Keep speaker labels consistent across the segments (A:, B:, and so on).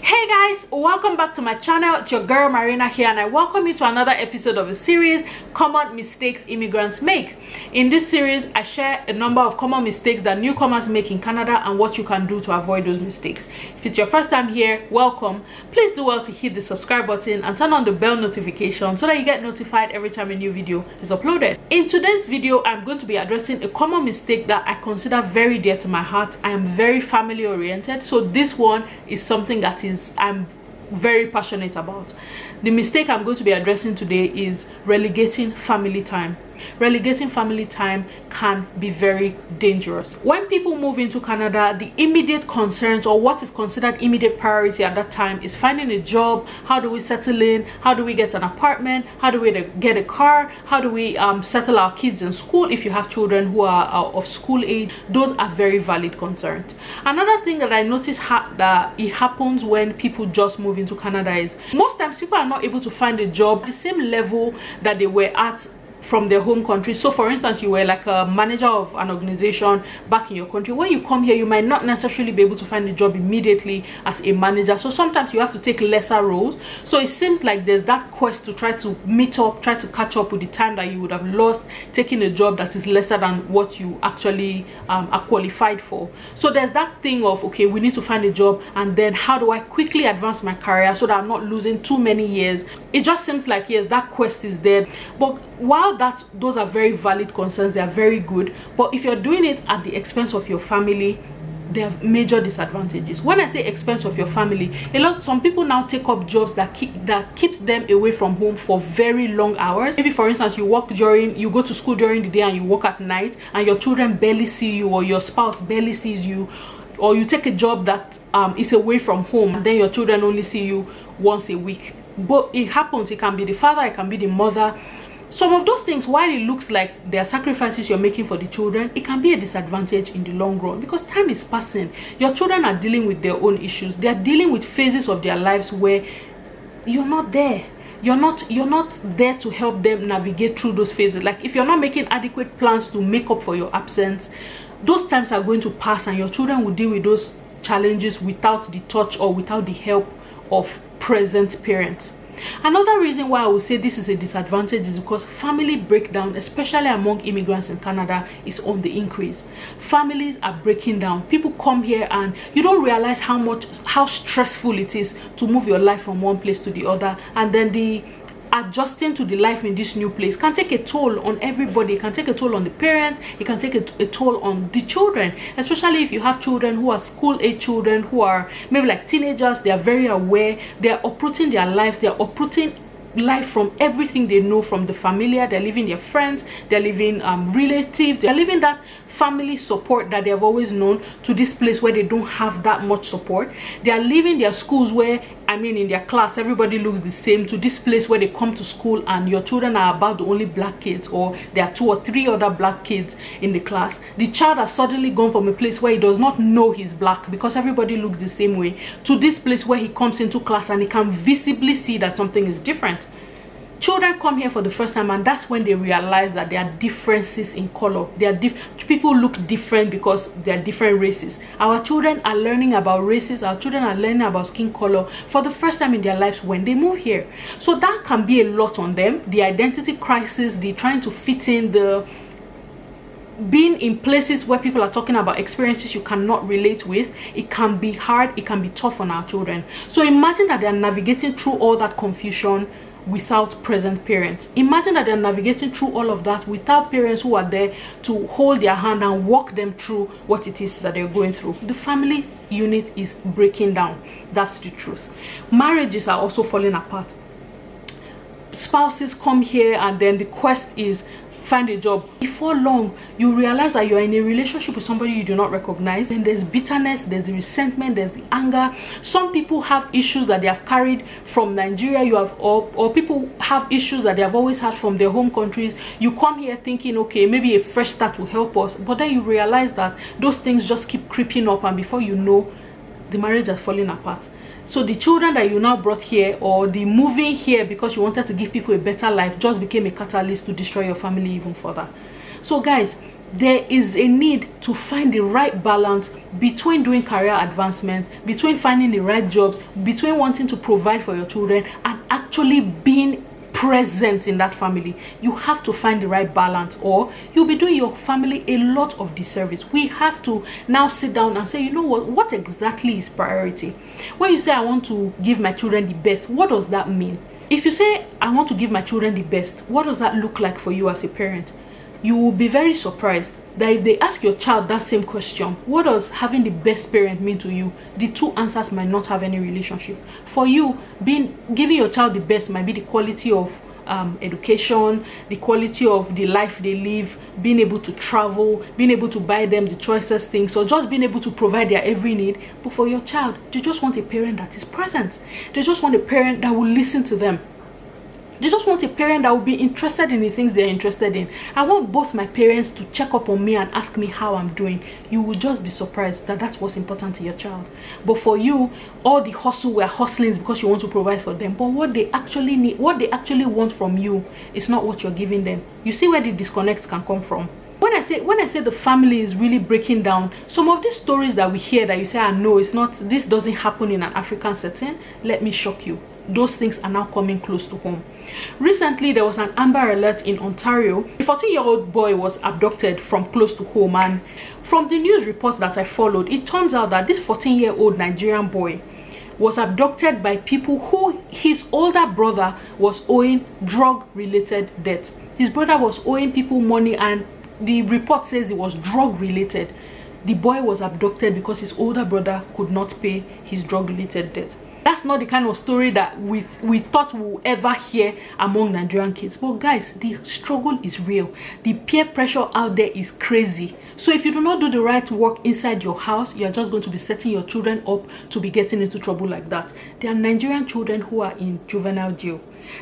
A: Hey guys, welcome back to my channel. It's your girl Marina here, and I welcome you to another episode of a series, Common Mistakes Immigrants Make. In this series, I share a number of common mistakes that newcomers make in Canada and what you can do to avoid those mistakes. If it's your first time here, welcome. Please do well to hit the subscribe button and turn on the bell notification so that you get notified every time a new video is uploaded. In today's video, I'm going to be addressing a common mistake that I consider very dear to my heart. I am very family oriented, so this one is something that I'm very passionate about. The mistake I'm going to be addressing today is relegating family time. Relegating family time can be very dangerous. When people move into Canada, the immediate concerns, or what is considered immediate priority at that time, is finding a job. How do we settle in? How do we get an apartment? How do we get a car? How do we settle our kids in school if you have children who are of school age? Those are very valid concerns. Another thing that I notice that it happens when people just move into Canada is most times people are not able to find a job at the same level that they were at from their home country. So for instance, you were like a manager of an organization back in your country. When you come here, you might not necessarily be able to find a job immediately as a manager, so sometimes you have to take lesser roles. So it seems like there's that quest to try to meet up, try to catch up with the time that you would have lost taking a job that is lesser than what you actually are qualified for. So there's that thing of, okay, we need to find a job, and then how do I quickly advance my career so that I'm not losing too many years? It just seems like, yes, that quest is there. But while those are very valid concerns, they are very good, but if you're doing it at the expense of your family, there are major disadvantages. When I say expense of your family, some people now take up jobs that keeps them away from home for very long hours. Maybe for instance, you go to school during the day and you work at night, and your children barely see you, or your spouse barely sees you. Or you take a job that is away from home, and then your children only see you once a week. But it happens. It can be the father, it can be the mother. Some of those things, while it looks like there are sacrifices you're making for the children, it can be a disadvantage in the long run, because time is passing. Your children are dealing with their own issues. They are dealing with phases of their lives where you're not there. You're not there to help them navigate through those phases. Like, if you're not making adequate plans to make up for your absence, those times are going to pass, and your children will deal with those challenges without the touch or without the help of present parents. Another reason why I would say this is a disadvantage is because family breakdown, especially among immigrants in Canada, is on the increase. Families are breaking down. People come here and you don't realize how stressful it is to move your life from one place to the other, and then the adjusting to the life in this new place can take a toll on everybody. It can take a toll on the parents, it can take a toll on the children, especially if you have children who are school age children, who are maybe like teenagers. They are very aware, they are uprooting their lives, they are uprooting life from everything they know from the familiar. They're leaving their friends, they're leaving relatives, they're leaving that family support that they have always known to this place where they don't have that much support. They are leaving their schools where, in their class everybody looks the same, to this place where they come to school and your children are about the only black kids, or there are 2 or 3 other black kids in the class. The child has suddenly gone from a place where he does not know he's black because everybody looks the same way, to this place where he comes into class and he can visibly see that something is different. Children come here for the first time, and that's when they realize that there are differences in color. People look different because they are different races. Our children are learning about races. Our children are learning about skin color for the first time in their lives when they move here. So that can be a lot on them. The identity crisis, the trying to fit in, the being in places where people are talking about experiences you cannot relate with. It can be hard, it can be tough on our children. So imagine that they are navigating through all that confusion without present parents. Imagine that they're navigating through all of that without parents who are there to hold their hand and walk them through what it is that they're going through. The family unit is breaking down. That's the truth. Marriages are also falling apart. Spouses come here, and then the quest is find a job. Before long, you realize that you're in a relationship with somebody you do not recognize, and there's bitterness, there's the resentment, there's the anger. Some people have issues that they have carried from Nigeria, or people have issues that they have always had from their home countries. You come here thinking, okay, maybe a fresh start will help us, but then you realize that those things just keep creeping up, and before you know, the marriage has fallen apart. So the children that you now brought here, or the moving here because you wanted to give people a better life, just became a catalyst to destroy your family even further. So guys, there is a need to find the right balance between doing career advancement, between finding the right jobs, between wanting to provide for your children and actually being present in that family. You have to find the right balance, or you'll be doing your family a lot of disservice. We have to now sit down and say, you know what exactly is priority? When you say I want to give my children the best, what does that mean? If you say I want to give my children the best, what does that look like for you as a parent? You will be very surprised that if they ask your child that same question, what does having the best parent mean to you, the two answers might not have any relationship. For you, giving your child the best might be the quality of education, the quality of the life they live, being able to travel, being able to buy them the choicest things, or just being able to provide their every need. But for your child, they just want a parent that is present. They just want a parent that will listen to them. They just want a parent that will be interested in the things they're interested in. I want both my parents to check up on me and ask me how I'm doing. You will just be surprised that that's what's important to your child. But for you, all the hustle we're hustling is because you want to provide for them. But what they actually need, what they actually want from you is not what you're giving them. You see where the disconnect can come from. When I say the family is really breaking down, some of these stories that we hear that you say, no, it's not, this doesn't happen in an African setting, let me shock you. Those things are now coming close to home. Recently, there was an Amber Alert in Ontario. A 14-year-old boy was abducted from close to home, and from the news reports that I followed, it turns out that this 14-year-old Nigerian boy was abducted by people who his older brother was owing drug-related debt. His brother was owing people money, and the report says it was drug-related. The boy was abducted because his older brother could not pay his drug-related debt. That's not the kind of story that we thought we would ever hear among Nigerian kids. But guys, the struggle is real. The peer pressure out there is crazy. So if you do not do the right work inside your house, you're just going to be setting your children up to be getting into trouble like that. There are Nigerian children who are in juvenile jail.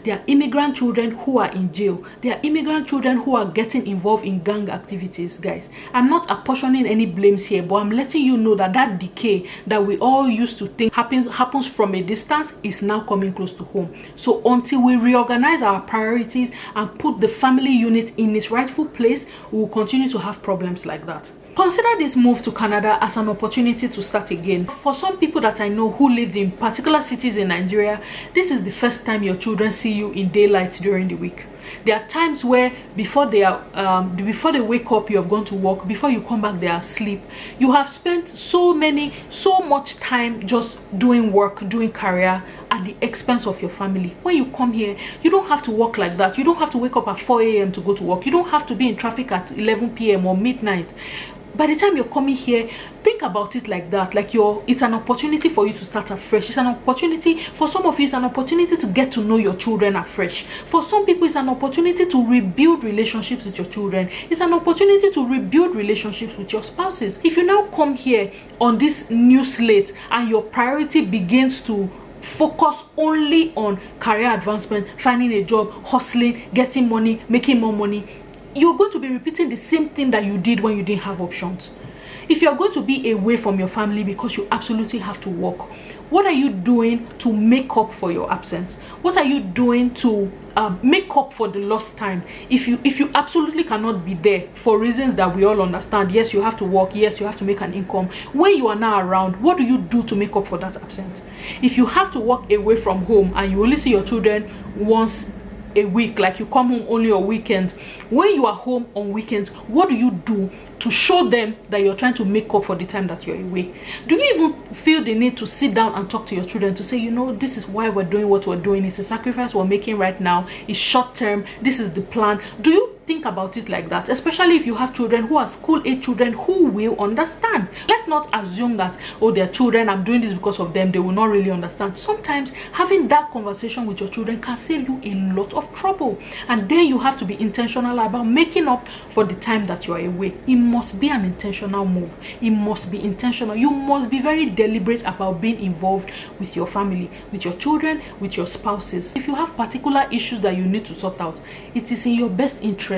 A: There are immigrant children who are in jail. There are immigrant children who are getting involved in gang activities, guys. I'm not apportioning any blames here, but I'm letting you know that that decay that we all used to think happens from a distance is now coming close to home. So until we reorganize our priorities and put the family unit in its rightful place, we will continue to have problems like that. Consider this move to Canada as an opportunity to start again. For some people that I know who lived in particular cities in Nigeria, this is the first time your children see you in daylight during the week. There are times where before they wake up, you have gone to work. Before you come back, they are asleep. You have spent so much time just doing work, doing career at the expense of your family. When you come here, you don't have to work like that. You don't have to wake up at 4 a.m. to go to work. You don't have to be in traffic at 11 p.m. or midnight. By the time you're coming here, think about it like that. Like it's an opportunity for you to start afresh. It's an opportunity for some of you. It's an opportunity to get to know your children afresh. For some people, it's an opportunity to rebuild relationships with your children. It's an opportunity to rebuild relationships with your spouses. If you now come here on this new slate and your priority begins to focus only on career advancement, finding a job, hustling, getting money, making more money, you're going to be repeating the same thing that you did when you didn't have options. If you're going to be away from your family because you absolutely have to work, what are you doing to make up for your absence? What are you doing to make up for the lost time? If you absolutely cannot be there for reasons that we all understand, yes, you have to work, yes, you have to make an income. When you are now around, what do you do to make up for that absence? If you have to work away from home and you only see your children once a week, like you come home only on weekends, when you are home on weekends, what do you do to show them that you're trying to make up for the time that you're away? Do you even feel the need to sit down and talk to your children to say, you know, this is why we're doing what we're doing, it's a sacrifice we're making right now, it's short term, this is the plan? Do you think about it like that? Especially if you have children who are school-age children who will understand. Let's not assume that, oh, they're children, I'm doing this because of them, they will not really understand. Sometimes having that conversation with your children can save you a lot of trouble, and then you have to be intentional about making up for the time that you are away. It must be an intentional move. It must be intentional. You must be very deliberate about being involved with your family, with your children, with your spouses. If you have particular issues that you need to sort out, it is in your best interest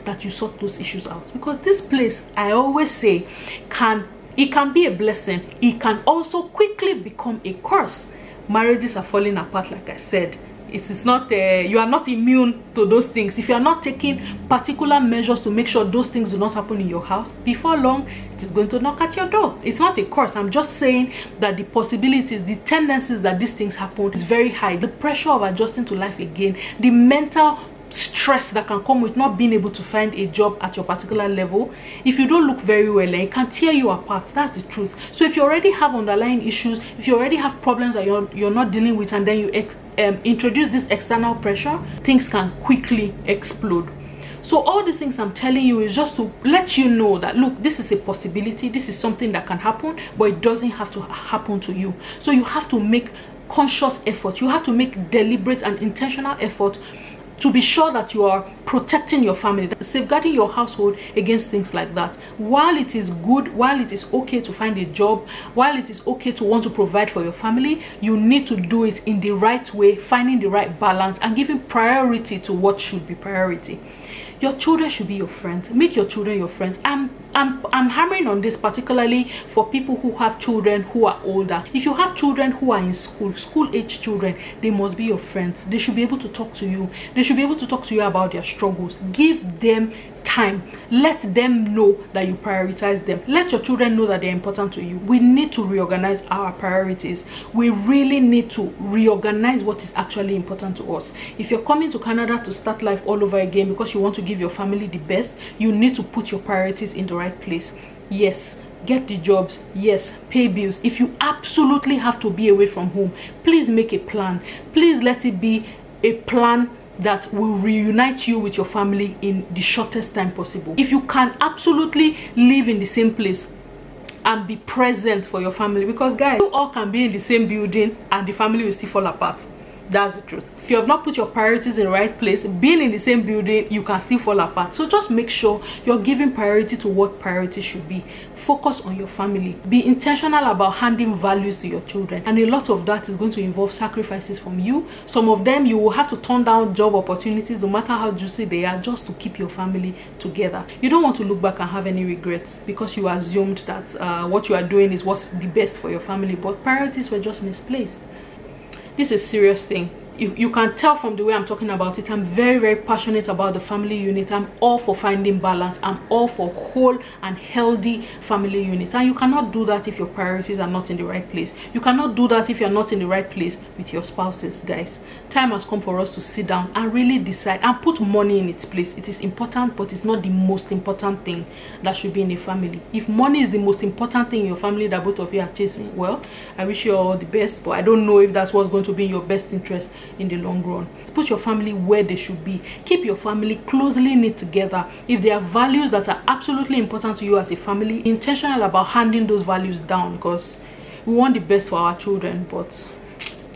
A: that you sort those issues out, because this place, I always say, can be a blessing. It can also quickly become a curse. Marriages are falling apart, like I said. it is not you are not immune to those things. If you are not taking particular measures to make sure those things do not happen in your house, before long it is going to knock at your door. It's not a curse. I'm just saying that the possibilities, the tendencies that these things happen is very high. The pressure of adjusting to life again, the mental stress that can come with not being able to find a job at your particular level, if you don't look very well, it can tear you apart. That's the truth. So if you already have underlying issues, if you already have problems that you're not dealing with, and then you introduce this external pressure, things can quickly explode. So all these things I'm telling you is just to let you know that, look, this is a possibility, this is something that can happen, but it doesn't have to happen to you. So you have to make conscious effort, you have to make deliberate and intentional effort to be sure that you are protecting your family, safeguarding your household against things like that. While it is good, while it is okay to find a job, while it is okay to want to provide for your family, you need to do it in the right way, finding the right balance and giving priority to what should be priority. Your children should be your friends. Make your children your friends. I'm hammering on this particularly for people who have children who are older. If you have children who are in school age children, they must be your friends. They should be able to talk to you. They should be able to talk to you about their struggles. Give them time. Let them know that you prioritize them. Let your children know that they're important to you. We need to reorganize our priorities. We really need to reorganize what is actually important to us. If you're coming to Canada to start life all over again because you want to give your family the best, you need to put your priorities in the right place. Yes, get the jobs. Yes, pay bills. If you absolutely have to be away from home, please make a plan. Please let it be a plan that will reunite you with your family in the shortest time possible. If you can absolutely live in the same place and be present for your family, because guys, you all can be in the same building and the family will still fall apart. That's the truth. If you have not put your priorities in the right place, being in the same building, you can still fall apart. So just make sure you're giving priority to what priority should be. Focus on your family. Be intentional about handing values to your children, and a lot of that is going to involve sacrifices from you. Some of them you will have to turn down job opportunities, no matter how juicy they are, just to keep your family together. You don't want to look back and have any regrets because you assumed that what you are doing is what's the best for your family, but priorities were just misplaced. This is a serious thing. You can tell from the way I'm talking about it, I'm very, very passionate about the family unit. I'm all for finding balance. I'm all for whole and healthy family units. And you cannot do that if your priorities are not in the right place. You cannot do that if you're not in the right place with your spouses, guys. Time has come for us to sit down and really decide and put money in its place. It is important, but it's not the most important thing that should be in a family. If money is the most important thing in your family that both of you are chasing, well, I wish you all the best, but I don't know if that's what's going to be in your best interest in the long run. Put your family where they should be. Keep your family closely knit together. If there are values that are absolutely important to you as a family, intentional about handing those values down, because we want the best for our children, but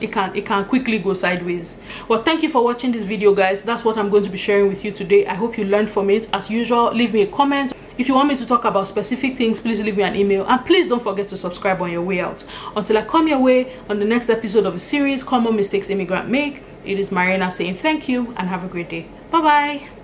A: it can quickly go sideways. Well, thank you for watching this video, guys. That's what I'm going to be sharing with you today. I hope you learned from it. As usual, leave me a comment. If you want me to talk about specific things, please leave me an email, and please don't forget to subscribe on your way out. Until I come your way on the next episode of a series, Common Mistakes Immigrants Make, it is Marina saying thank you and have a great day. Bye bye.